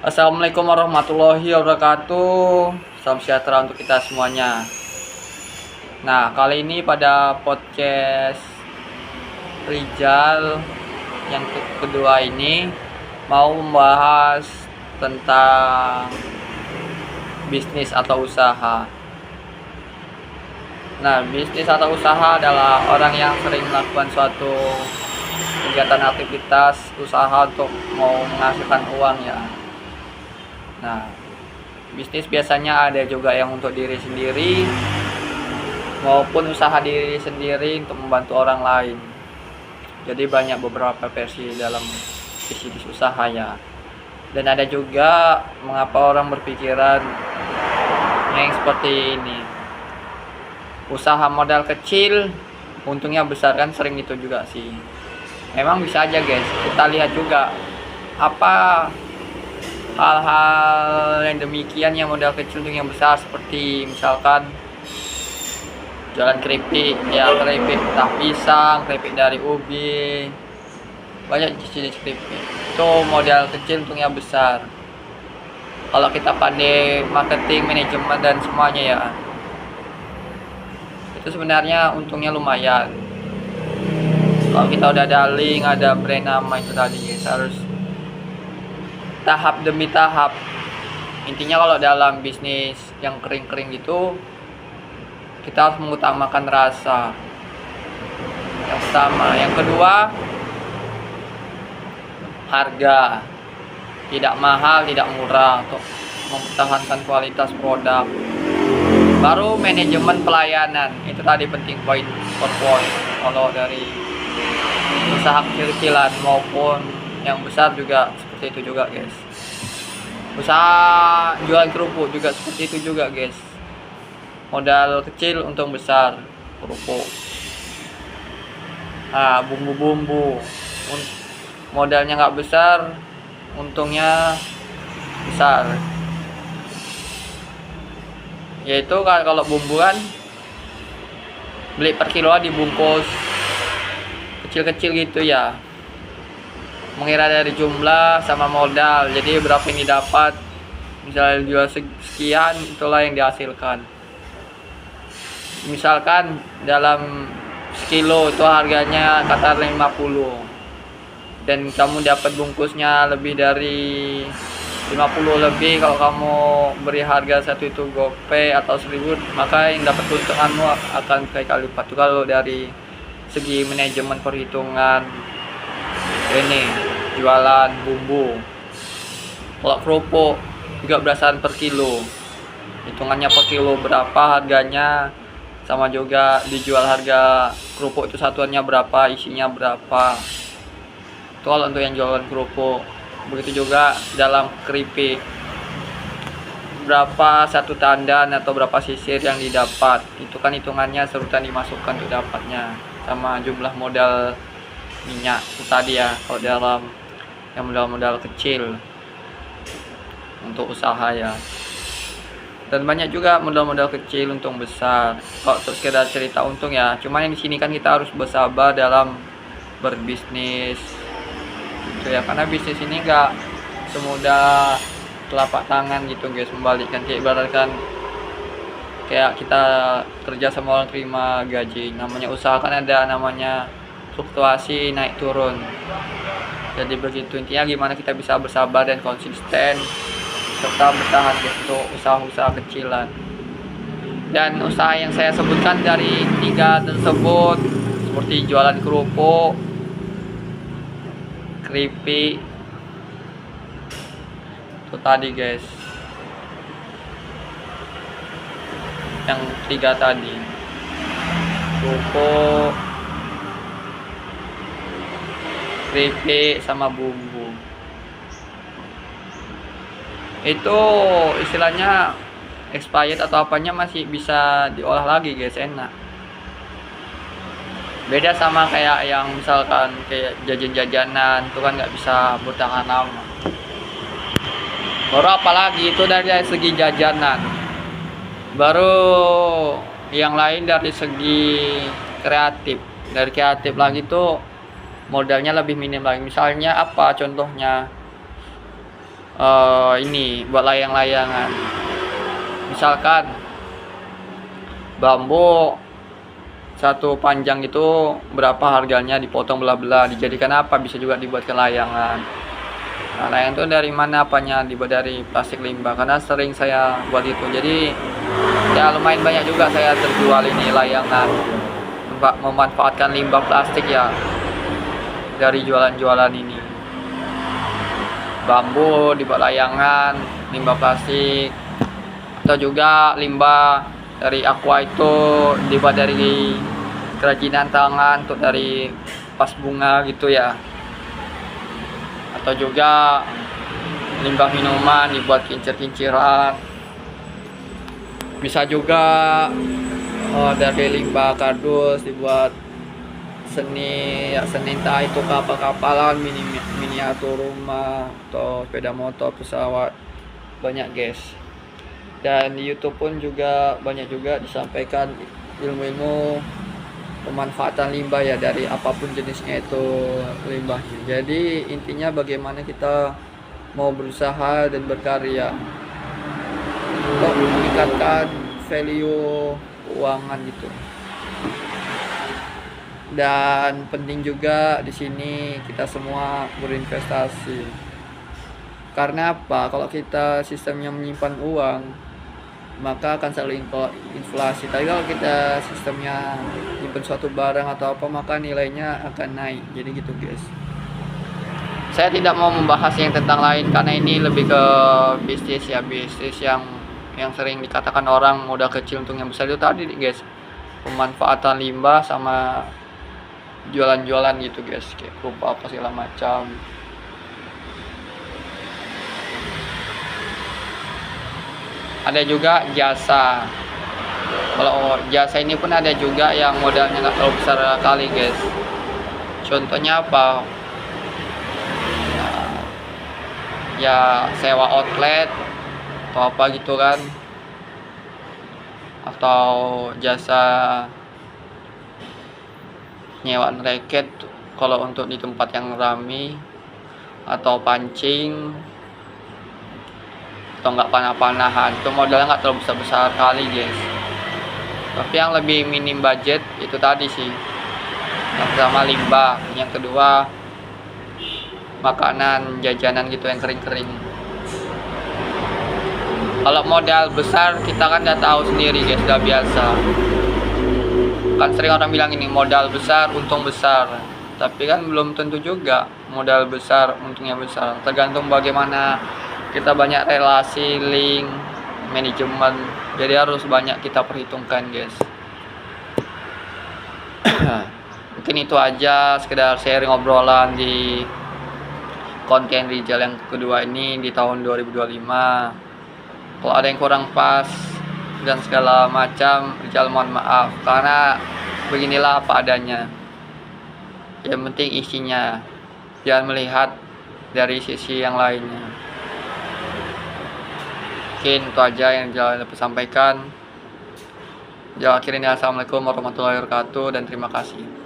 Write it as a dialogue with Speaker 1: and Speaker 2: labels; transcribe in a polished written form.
Speaker 1: Assalamualaikum warahmatullahi wabarakatuh. Salam sejahtera untuk kita semuanya. Nah, kali ini pada podcast Rijal yang kedua ini mau membahas tentang bisnis atau usaha. Nah, bisnis atau usaha adalah orang yang sering melakukan suatu kegiatan aktivitas usaha untuk mau menghasilkan uang ya. Nah, bisnis biasanya ada juga yang untuk diri sendiri maupun usaha diri sendiri untuk membantu orang lain. Jadi banyak beberapa versi dalam bisnis usaha ya. Dan ada juga mengapa orang berpikiran yang seperti ini. Usaha modal kecil, untungnya besar, kan sering itu juga sih. Memang bisa aja guys, kita lihat juga apa hal-hal yang demikian yang modal kecil untuk yang besar, seperti misalkan jualan keripik ya, keripik entah pisang, keripik dari ubi, banyak jenis keripik itu modal kecil untuk yang besar kalau kita pandai marketing, manajemen dan semuanya ya. Itu sebenarnya untungnya lumayan kalau kita udah ada link, ada brand nama itu tadi guys. Harus tahap demi tahap. Intinya kalau dalam bisnis yang kering-kering gitu, kita harus mengutamakan rasa yang pertama. Yang kedua, harga. Tidak mahal, tidak murah, untuk mempertahankan kualitas produk. Baru manajemen pelayanan, itu tadi penting, poin per poin. Kalau dari usaha kecil-kecilan maupun yang besar juga seperti itu juga guys. Usaha jualan kerupuk juga seperti itu juga guys. Modal kecil untung besar kerupuk. Nah, bumbu-bumbu modalnya nggak besar, untungnya besar. Yaitu kalau bumbu kan beli per kiloan dibungkus kecil-kecil gitu ya, mengira dari jumlah sama modal, jadi berapa yang didapat. Misalnya jual sekian, itulah yang dihasilkan. Misalkan dalam sekilo itu harganya kata 50 dan kamu dapat bungkusnya lebih dari 50 lebih, kalau kamu beri harga satu itu GoPay atau 1000, maka yang dapat keuntunganmu akan kali lipat. Itu kalau dari segi manajemen perhitungan ini jualan bumbu. Kalau kerupuk juga berdasarkan per kilo, hitungannya per kilo berapa harganya, sama juga dijual harga kerupuk itu satuannya berapa, isinya berapa. Itu kalau untuk yang jualan kerupuk. Begitu juga dalam keripik, berapa satu tandan atau berapa sisir yang didapat, itu kan hitungannya serutan dimasukkan untuk dapatnya, sama jumlah modal minyak itu tadi ya, kalau dalam yang modal-modal kecil untuk usaha ya. Dan banyak juga modal-modal kecil untung besar. Kalau untuk sekedar cerita untung ya, cuman yang di sini kan kita harus bersabar dalam berbisnis gitu ya, karena bisnis ini enggak semudah telapak tangan gitu guys, membalikkan. Kayak ibaratkan kayak kita kerja sama orang terima gaji, namanya usaha kan ada namanya fluktuasi naik turun. Jadi begitu, intinya gimana kita bisa bersabar dan konsisten serta bertahan untuk usaha-usaha kecilan. Dan usaha yang saya sebutkan dari 3 tersebut, seperti jualan kerupuk, keripik, itu tadi guys, yang 3 tadi, kerupuk, keripik sama bumbu, itu istilahnya expired atau apanya masih bisa diolah lagi guys, enak. Beda sama kayak yang misalkan kayak jajan-jajanan itu kan nggak bisa bertahan lama. Baru apalagi itu dari segi jajanan, baru yang lain dari segi kreatif. Dari kreatif lagi tuh modalnya lebih minim lagi. Misalnya apa contohnya, ini buat layang-layangan. Misalkan bambu satu panjang itu berapa harganya, dipotong belah-belah, dijadikan apa, bisa juga dibuatkan layangan. Nah, layang itu dari mana apanya, dibuat dari plastik limbah, karena sering saya buat itu. Jadi ya lumayan banyak juga saya terjual ini layangan, memanfaatkan limbah plastik ya dari jualan-jualan ini. Bambu dibuat layangan, limbah plastik, atau juga limbah dari aqua itu dibuat dari kerajinan tangan untuk dari pas bunga gitu ya. Atau juga limbah minuman dibuat kincir-kinciran. Bisa juga dari limbah kardus dibuat seni ya, seni entah itu kapal-kapalan, miniatur rumah atau sepeda motor, pesawat, banyak guys. Dan di YouTube pun juga banyak juga disampaikan ilmu-ilmu pemanfaatan limbah ya, dari apapun jenisnya itu limbahnya. Jadi intinya bagaimana kita mau berusaha dan berkarya untuk meningkatkan value keuangan gitu. Dan penting juga di sini kita semua berinvestasi. Karena apa? Kalau kita sistemnya menyimpan uang, maka akan selalu inflasi. Tapi kalau kita sistemnya menyimpan suatu barang atau apa, maka nilainya akan naik. Jadi gitu guys. Saya tidak mau membahas yang tentang lain karena ini lebih ke bisnis ya, bisnis yang sering dikatakan orang modal kecil untuk yang besar itu tadi guys. Pemanfaatan limbah sama jualan-jualan gitu guys, kayak rupa apa segala macam. Ada juga jasa. Kalau jasa ini pun ada juga yang modalnya nggak terlalu besar kali guys. Contohnya apa? Ya sewa outlet atau apa gitu kan, atau jasa nyewaan raket kalau untuk di tempat yang ramai, atau pancing, atau nggak panah-panahan. Itu modalnya nggak terlalu besar kali guys, tapi yang lebih minim budget itu tadi sih, yang pertama limbah, yang kedua makanan jajanan gitu yang kering-kering. Kalau modal besar kita kan udah tahu sendiri guys, udah biasa kan, sering orang bilang ini modal besar untung besar, tapi kan belum tentu juga modal besar untungnya besar, tergantung bagaimana kita banyak relasi, link, manajemen. Jadi harus banyak kita perhitungkan guys. Mungkin itu aja sekedar sharing obrolan di konten Rijal yang kedua ini di tahun 2025. Kalau ada yang kurang pas dan segala macam, Rijal mohon maaf, karena beginilah apa adanya. Yang penting isinya, jangan melihat dari sisi yang lainnya. Mungkin itu aja yang Rijal dapat sampaikan. Akhirnya assalamualaikum warahmatullahi wabarakatuh dan terima kasih.